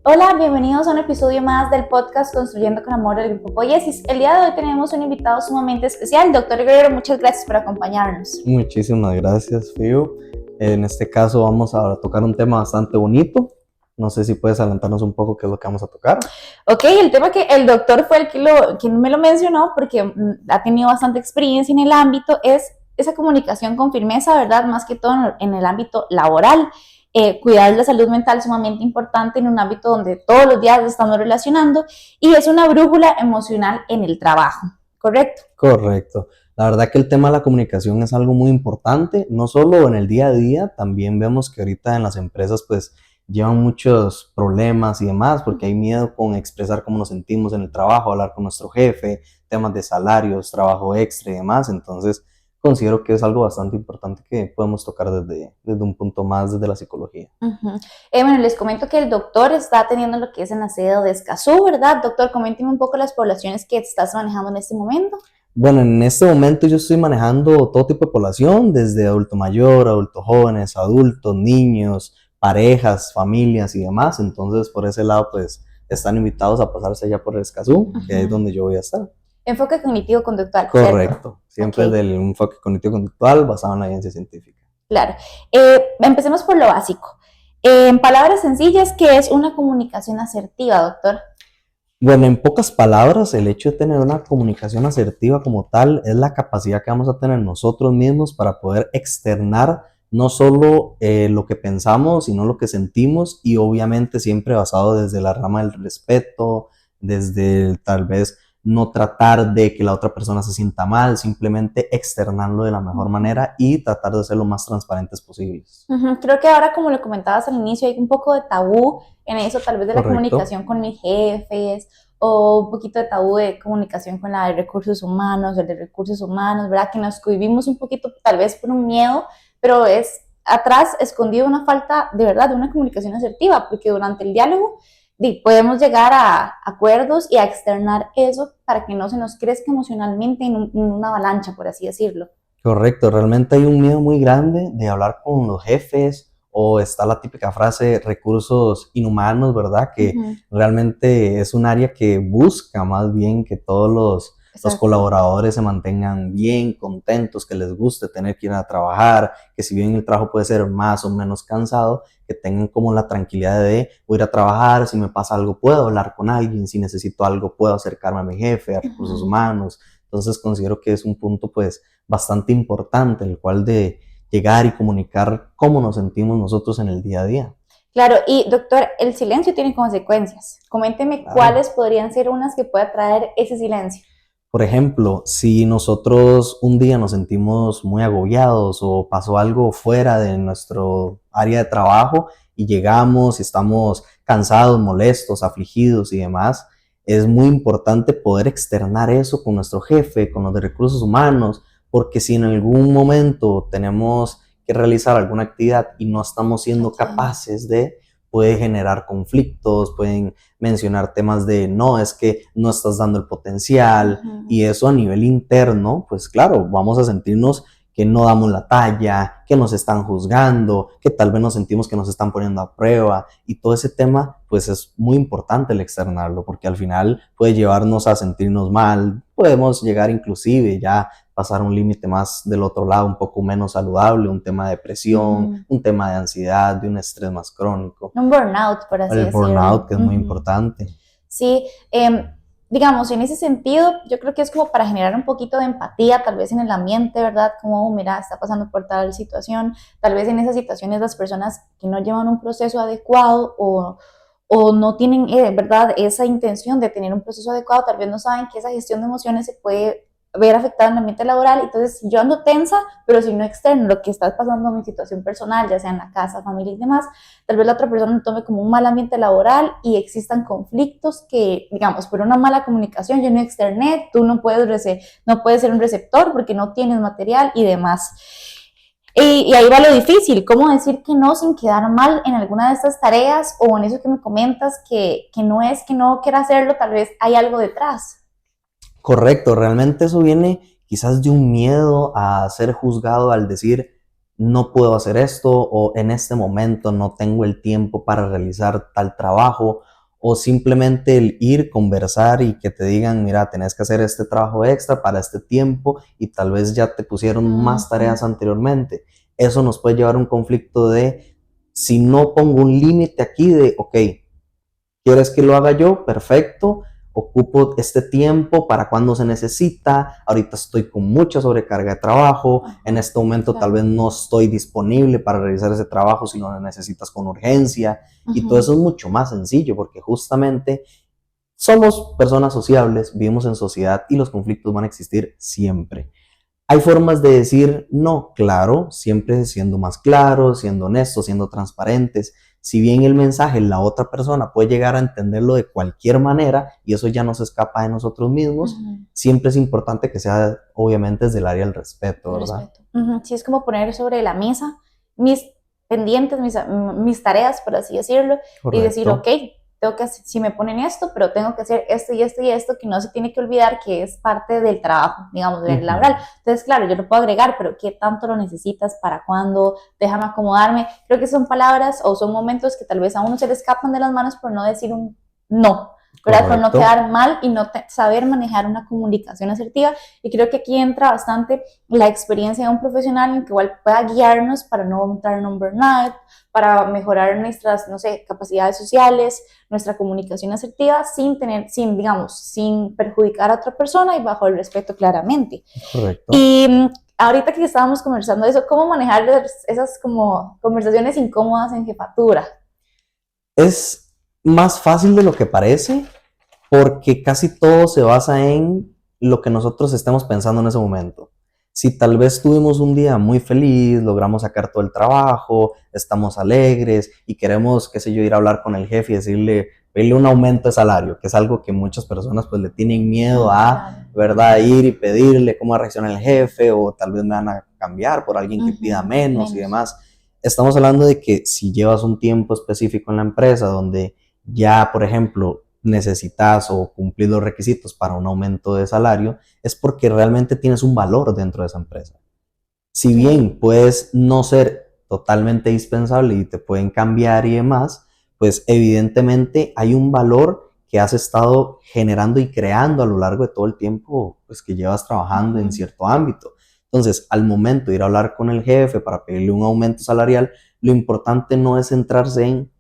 Hola, bienvenidos a un episodio más del podcast Construyendo con Amor del Grupo Poiesis. El día de hoy tenemos un invitado sumamente especial, doctor Guerrero. Muchas gracias por acompañarnos. Muchísimas gracias, Fío. En este caso vamos a tocar un tema bastante bonito. No sé si puedes adelantarnos un poco qué es lo que vamos a tocar. Ok, el tema que el doctor fue quien me lo mencionó porque ha tenido bastante experiencia en el ámbito es esa comunicación con firmeza, ¿verdad? Más que todo en el ámbito laboral. Cuidar la salud mental es sumamente importante en un ámbito donde todos los días estamos relacionando y es una brújula emocional en el trabajo, ¿correcto? Correcto. La verdad que el tema de la comunicación es algo muy importante, no solo en el día a día, también vemos que ahorita en las empresas pues llevan muchos problemas y demás, porque hay miedo con expresar cómo nos sentimos en el trabajo, hablar con nuestro jefe, temas de salarios, trabajo extra y demás. Entonces considero que es algo bastante importante que podemos tocar desde un punto más desde la psicología. Bueno, les comento que el doctor está teniendo lo que es en la sede de Escazú, ¿verdad? Doctor, coménteme un poco las poblaciones que estás manejando en este momento. Bueno, en este momento yo estoy manejando todo tipo de población, desde adulto mayor, adultos jóvenes, adultos, niños, parejas, familias y demás. Entonces, por ese lado, pues, están invitados a pasarse allá por el Escazú, que es donde yo voy a estar. Enfoque cognitivo-conductual, ¿cierto? Correcto. Siempre Ok, del enfoque cognitivo-conductual basado en la evidencia científica. claro. Empecemos por lo básico. En palabras sencillas, ¿qué es una comunicación asertiva, doctor? Bueno, en pocas palabras, el hecho de tener una comunicación asertiva como tal es la capacidad que vamos a tener nosotros mismos para poder externar no solo lo que pensamos, sino lo que sentimos, y obviamente siempre basado desde la rama del respeto, desde tal vez no tratar de que la otra persona se sienta mal, simplemente externarlo de la mejor manera y tratar de ser lo más transparentes posibles. Creo que ahora, como lo comentabas al inicio, hay un poco de tabú en eso, tal vez de la Correcto. comunicación con mis jefes, o un poquito de tabú de comunicación con la de recursos humanos, el de recursos humanos, ¿verdad? Que nos cohibimos un poquito, tal vez por un miedo, pero es atrás escondido una falta de verdad de una comunicación asertiva, porque durante el diálogo podemos llegar a acuerdos y a externar eso para que no se nos crezca emocionalmente en una avalancha, por así decirlo. Correcto, realmente hay un miedo muy grande de hablar con los jefes, o está la típica frase recursos inhumanos, ¿verdad? Que realmente es un área que busca más bien que todos los Exacto. colaboradores se mantengan bien, contentos, que les guste tener que ir a trabajar, que si bien el trabajo puede ser más o menos cansado, que tengan como la tranquilidad de voy a ir a trabajar, si me pasa algo puedo hablar con alguien, si necesito algo puedo acercarme a mi jefe, a recursos humanos. Entonces considero que es un punto pues bastante importante, el cual de llegar y comunicar cómo nos sentimos nosotros en el día a día. Claro, y doctor, el silencio tiene consecuencias. Coménteme Claro. cuáles podrían ser unas que pueda traer ese silencio. Por ejemplo, si nosotros un día nos sentimos muy agobiados o pasó algo fuera de nuestro área de trabajo y llegamos y estamos cansados, molestos, afligidos y demás, es muy importante poder externar eso con nuestro jefe, con los de recursos humanos, porque si en algún momento tenemos que realizar alguna actividad y no estamos siendo Okay. capaces de, puede generar conflictos, pueden mencionar temas de no, es que no estás dando el potencial, y eso a nivel interno, pues claro, vamos a sentirnos que no damos la talla, que nos están juzgando, que tal vez nos sentimos que nos están poniendo a prueba, y todo ese tema pues es muy importante el externarlo, porque al final puede llevarnos a sentirnos mal, podemos llegar inclusive ya pasar un límite más del otro lado, un poco menos saludable, un tema de depresión, un tema de ansiedad, de un estrés más crónico, Un burnout, por así el burnout, decirlo. que es muy importante. Sí, digamos, en ese sentido, yo creo que es como para generar un poquito de empatía, tal vez en el ambiente, ¿verdad? Como, mira, está pasando por tal situación, tal vez en esas situaciones las personas que no llevan un proceso adecuado o no tienen, ¿verdad?, esa intención de tener un proceso adecuado, tal vez no saben que esa gestión de emociones se puede ver afectada en el ambiente laboral. Entonces, yo ando tensa, pero si no externo lo que está pasando en mi situación personal, ya sea en la casa, familia y demás, tal vez la otra persona lo tome como un mal ambiente laboral y existan conflictos que, digamos, por una mala comunicación, yo no externé, tú no puedes ser un receptor porque no tienes material y demás. Y ahí va lo difícil, cómo decir que no sin quedar mal en alguna de estas tareas o en eso que me comentas, que no es que no quiera hacerlo, tal vez hay algo detrás. Correcto, realmente eso viene quizás de un miedo a ser juzgado al decir no puedo hacer esto, o en este momento no tengo el tiempo para realizar tal trabajo, o simplemente el ir, conversar y que te digan, mira, tenés que hacer este trabajo extra para este tiempo y tal vez ya te pusieron más tareas anteriormente. Eso nos puede llevar a un conflicto de, si no pongo un límite aquí de, ok, ¿quieres que lo haga yo? Perfecto. Ocupo este tiempo para cuando se necesita. Ahorita estoy con mucha sobrecarga de trabajo. En este momento tal vez no estoy disponible para realizar ese trabajo si lo necesitas con urgencia. Y todo eso es mucho más sencillo porque justamente somos personas sociables, vivimos en sociedad y los conflictos van a existir siempre. Hay formas de decir no, claro, siempre siendo más claros, siendo honestos, siendo transparentes. Si bien el mensaje, la otra persona puede llegar a entenderlo de cualquier manera y eso ya no se escapa de nosotros mismos, siempre es importante que sea, obviamente, desde el área del respeto, ¿verdad? Sí, es como poner sobre la mesa mis pendientes, mis tareas, por así decirlo, y decir, ok, tengo que, si me ponen esto, pero tengo que hacer esto y esto y esto, que no se tiene que olvidar que es parte del trabajo, digamos, del laboral. Entonces, claro, yo lo puedo agregar, pero ¿qué tanto lo necesitas? ¿Para cuándo? Déjame acomodarme. Creo que son palabras o son momentos que tal vez a uno se le escapan de las manos por no decir un no, ¿verdad? Por no quedar mal y no saber manejar una comunicación asertiva. Y creo que aquí entra bastante la experiencia de un profesional en que igual pueda guiarnos para no entrar en un burnout, para mejorar nuestras, no sé, capacidades sociales, nuestra comunicación asertiva sin perjudicar a otra persona y bajo el respeto claramente. Correcto. Y ahorita que estábamos conversando de eso, ¿cómo manejar esas como conversaciones incómodas en jefatura? Es más fácil de lo que parece porque casi todo se basa en lo que nosotros estemos pensando en ese momento. Si tal vez tuvimos un día muy feliz, logramos sacar todo el trabajo, estamos alegres y queremos, qué sé yo, ir a hablar con el jefe y decirle, pedirle un aumento de salario, que es algo que muchas personas pues le tienen miedo a, ¿verdad? Ir y pedirle cómo reacciona el jefe o tal vez me van a cambiar por alguien que pida menos y demás. Estamos hablando de que si llevas un tiempo específico en la empresa donde ya, por ejemplo, necesitas o cumplir los requisitos para un aumento de salario, es porque realmente tienes un valor dentro de esa empresa. Si bien puedes no ser totalmente dispensable y te pueden cambiar y demás, pues evidentemente hay un valor que has estado generando y creando a lo largo de todo el tiempo pues, que llevas trabajando en cierto ámbito. Entonces, al momento de ir a hablar con el jefe para pedirle un aumento salarial, lo importante no es centrarse en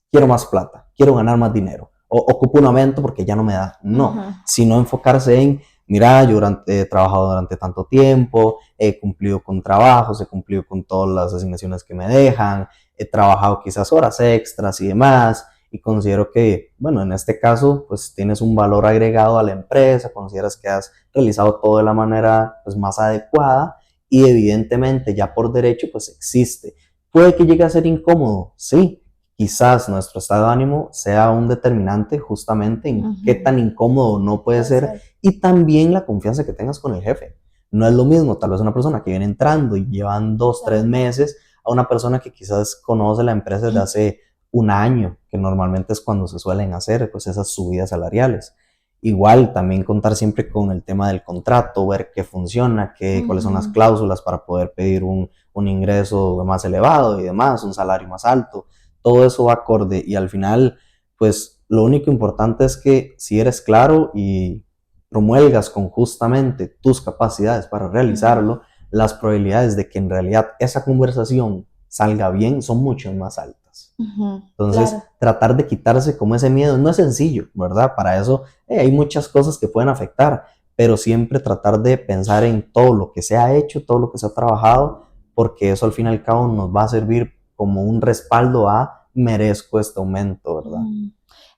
quiero más plata, quiero ganar más dinero, o ocupo un aumento porque ya no me da. No, sino enfocarse en, mira, yo he trabajado durante tanto tiempo, he cumplido con trabajos, he cumplido con todas las asignaciones que me dejan, he trabajado quizás horas extras y demás, y considero que, bueno, en este caso, pues tienes un valor agregado a la empresa, consideras que has realizado todo de la manera pues, más adecuada, y evidentemente ya por derecho, pues existe. ¿Puede que llegue a ser incómodo? Sí. Quizás nuestro estado de ánimo sea un determinante justamente en qué tan incómodo no puede ser y también la confianza que tengas con el jefe. No es lo mismo tal vez una persona que viene entrando y llevan 2, 3 meses a una persona que quizás conoce la empresa desde hace un año, que normalmente es cuando se suelen hacer pues esas subidas salariales. Igual también contar siempre con el tema del contrato, ver qué funciona, cuáles son las cláusulas para poder pedir un ingreso más elevado y demás, un salario más alto. Todo eso va acorde y al final, pues lo único importante es que si eres claro y promulgas con justamente tus capacidades para realizarlo, las probabilidades de que en realidad esa conversación salga bien son mucho más altas. Entonces, tratar de quitarse como ese miedo no es sencillo, ¿verdad? Para eso hay muchas cosas que pueden afectar, pero siempre tratar de pensar en todo lo que se ha hecho, todo lo que se ha trabajado, porque eso al fin y al cabo nos va a servir como un respaldo a merezco este aumento, ¿verdad?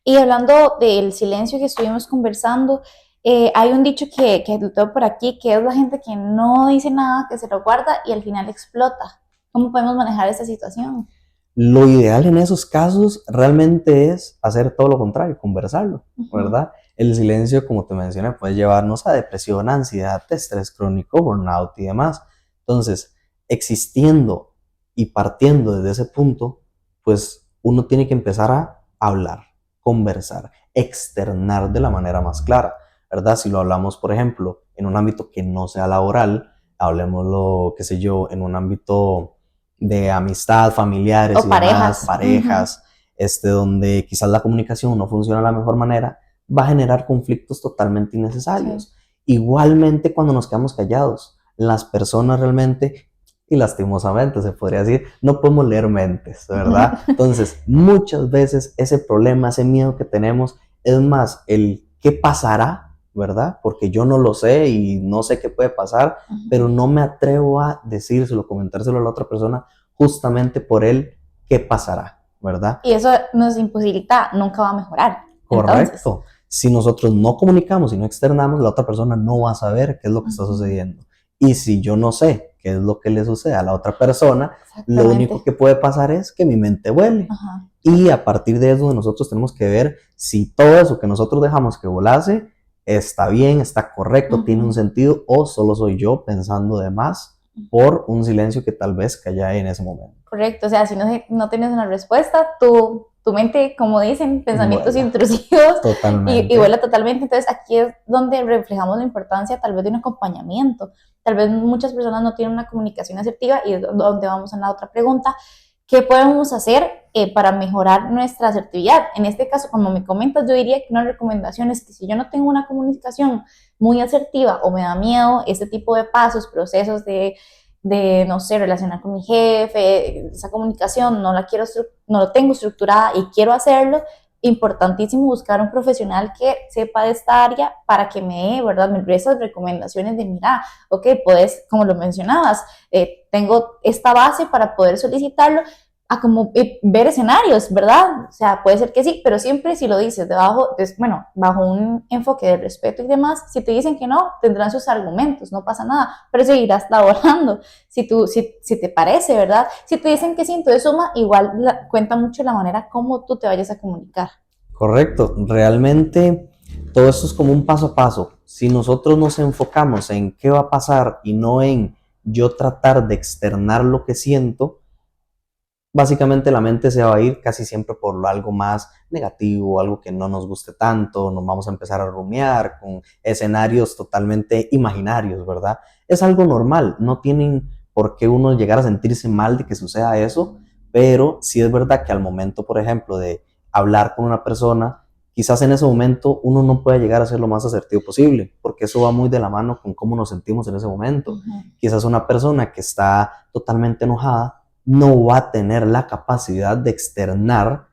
Y hablando del silencio que estuvimos conversando, hay un dicho que lo tengo por aquí, que es la gente que no dice nada, que se lo guarda y al final explota. ¿Cómo podemos manejar esta situación? Lo ideal en esos casos realmente es hacer todo lo contrario, conversarlo, ¿verdad? El silencio, como te mencioné, puede llevarnos a depresión, ansiedad, estrés crónico, burnout y demás. Entonces, existiendo y partiendo desde ese punto, pues uno tiene que empezar a hablar, conversar, externar de la manera más clara, ¿verdad? Si lo hablamos, por ejemplo, en un ámbito que no sea laboral, hablemoslo, qué sé yo, en un ámbito de amistad, familiares o y parejas. demás, parejas, donde quizás la comunicación no funciona de la mejor manera, va a generar conflictos totalmente innecesarios. Sí. Igualmente cuando nos quedamos callados, las personas realmente, y lastimosamente se podría decir, no podemos leer mentes, ¿verdad? Entonces, muchas veces ese problema, ese miedo que tenemos, es más el qué pasará, ¿verdad? Porque yo no lo sé y no sé qué puede pasar, pero no me atrevo a decírselo, comentárselo a la otra persona, justamente por el qué pasará, ¿verdad? Y eso nos imposibilita, nunca va a mejorar. Correcto. Entonces, si nosotros no comunicamos y no externamos, la otra persona no va a saber qué es lo que está sucediendo. Y si yo no sé qué es lo que le sucede a la otra persona, lo único que puede pasar es que mi mente vuele. Y a partir de eso nosotros tenemos que ver si todo eso que nosotros dejamos que volase está bien, está correcto, tiene un sentido, o solo soy yo pensando de más por un silencio que tal vez calla en ese momento. Correcto, o sea, si no tienes una respuesta, tu mente, como dicen, pensamientos intrusivos, y vuela totalmente. Entonces aquí es donde reflejamos la importancia tal vez de un acompañamiento. Tal vez muchas personas no tienen una comunicación asertiva, y es donde vamos a la otra pregunta: ¿qué podemos hacer para mejorar nuestra asertividad? En este caso, como me comentas, yo diría que una recomendación es que si yo no tengo una comunicación muy asertiva o me da miedo este tipo de pasos, procesos de no sé, relacionar con mi jefe, esa comunicación no lo tengo estructurada y quiero hacerlo, importantísimo buscar un profesional que sepa de esta área para que me dé, ¿verdad?, me dé esas recomendaciones de, mira, ok, puedes, como lo mencionabas, tengo esta base para poder solicitarlo, a como ver escenarios, ¿verdad? O sea, puede ser que sí, pero siempre si lo dices bajo un enfoque de respeto y demás, si te dicen que no, tendrán sus argumentos, no pasa nada, pero seguirás laborando, si te parece, ¿verdad? Si te dicen que sí, entonces cuenta mucho la manera como tú te vayas a comunicar. Correcto, realmente todo esto es como un paso a paso. Si nosotros nos enfocamos en qué va a pasar y no en yo tratar de externar lo que siento, básicamente la mente se va a ir casi siempre por algo más negativo, algo que no nos guste tanto, nos vamos a empezar a rumiar con escenarios totalmente imaginarios, ¿verdad? Es algo normal, no tienen por qué uno llegar a sentirse mal de que suceda eso, pero sí es verdad que al momento, por ejemplo, de hablar con una persona, quizás en ese momento uno no pueda llegar a ser lo más asertivo posible, porque eso va muy de la mano con cómo nos sentimos en ese momento. Quizás una persona que está totalmente enojada no va a tener la capacidad de externar,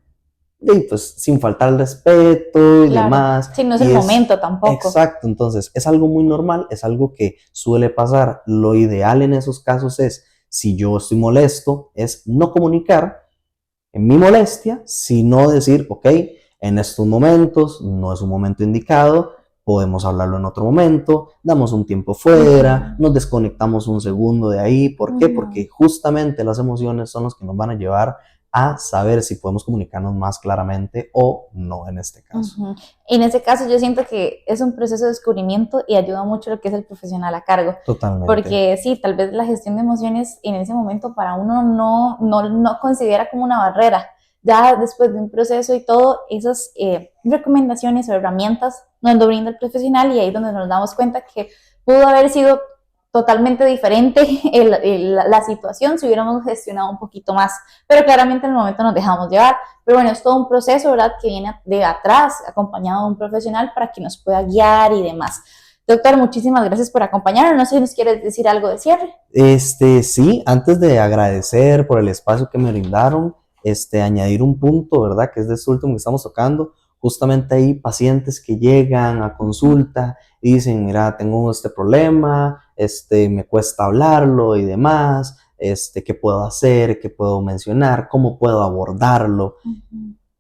pues sin faltar el respeto y demás. Sí, no es el momento tampoco. Exacto, entonces es algo muy normal, es algo que suele pasar. Lo ideal en esos casos es, si yo estoy molesto, es no comunicar en mi molestia, sino decir, ok, en estos momentos no es un momento indicado, podemos hablarlo en otro momento, damos un tiempo fuera, nos desconectamos un segundo de ahí. ¿Por qué? Porque justamente las emociones son los que nos van a llevar a saber si podemos comunicarnos más claramente o no en este caso. En este caso yo siento que es un proceso de descubrimiento y ayuda mucho lo que es el profesional a cargo. Totalmente. Porque sí, tal vez la gestión de emociones en ese momento para uno no considera como una barrera. Ya después de un proceso y todo, esas recomendaciones o herramientas nos lo brinda el profesional, y ahí es donde nos damos cuenta que pudo haber sido totalmente diferente la situación si hubiéramos gestionado un poquito más, pero claramente en el momento nos dejamos llevar. Pero bueno, es todo un proceso, ¿verdad?, que viene de atrás, acompañado de un profesional para que nos pueda guiar y demás. Doctor, muchísimas gracias por acompañarnos. No sé si nos quieres decir algo de cierre. Sí, antes de agradecer por el espacio que me brindaron, añadir un punto, ¿verdad?, que es de este último que estamos tocando. Justamente hay pacientes que llegan a consulta y dicen, mira, tengo este problema, me cuesta hablarlo y demás, ¿qué puedo hacer? ¿Qué puedo mencionar? ¿Cómo puedo abordarlo?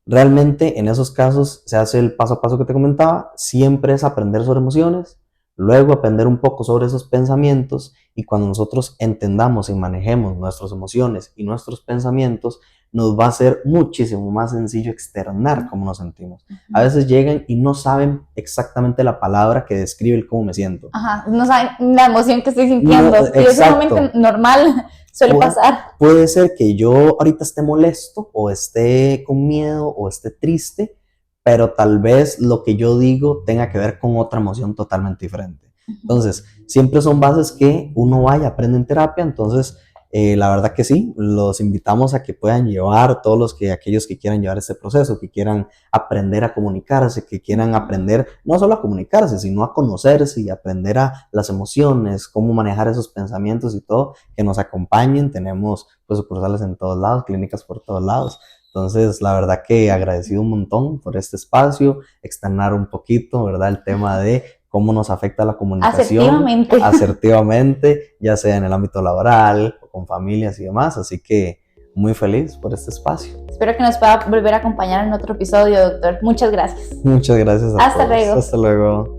Realmente en esos casos se hace el paso a paso que te comentaba, siempre es aprender sobre emociones, luego aprender un poco sobre esos pensamientos, y cuando nosotros entendamos y manejemos nuestras emociones y nuestros pensamientos, nos va a ser muchísimo más sencillo externar cómo nos sentimos. A veces llegan y no saben exactamente la palabra que describe el cómo me siento. No saben la emoción que estoy sintiendo. No, y es un momento normal, suele pasar. Puede ser que yo ahorita esté molesto, o esté con miedo, o esté triste, pero tal vez lo que yo digo tenga que ver con otra emoción totalmente diferente. Entonces, siempre son bases que uno vaya, aprende en terapia. Entonces, La verdad que sí, los invitamos a que puedan llevar, aquellos que quieran llevar este proceso, que quieran aprender a comunicarse, que quieran aprender no solo a comunicarse, sino a conocerse y aprender a las emociones, cómo manejar esos pensamientos y todo, que nos acompañen. Tenemos pues sucursales en todos lados, clínicas por todos lados. Entonces, la verdad que agradecido un montón por este espacio, externar un poquito, ¿verdad? El tema de cómo nos afecta la comunicación asertivamente, ya sea en el ámbito laboral, o con familias y demás. Así que muy feliz por este espacio. Espero que nos pueda volver a acompañar en otro episodio, doctor. Muchas gracias. Muchas gracias a Hasta todos. luego. Hasta luego.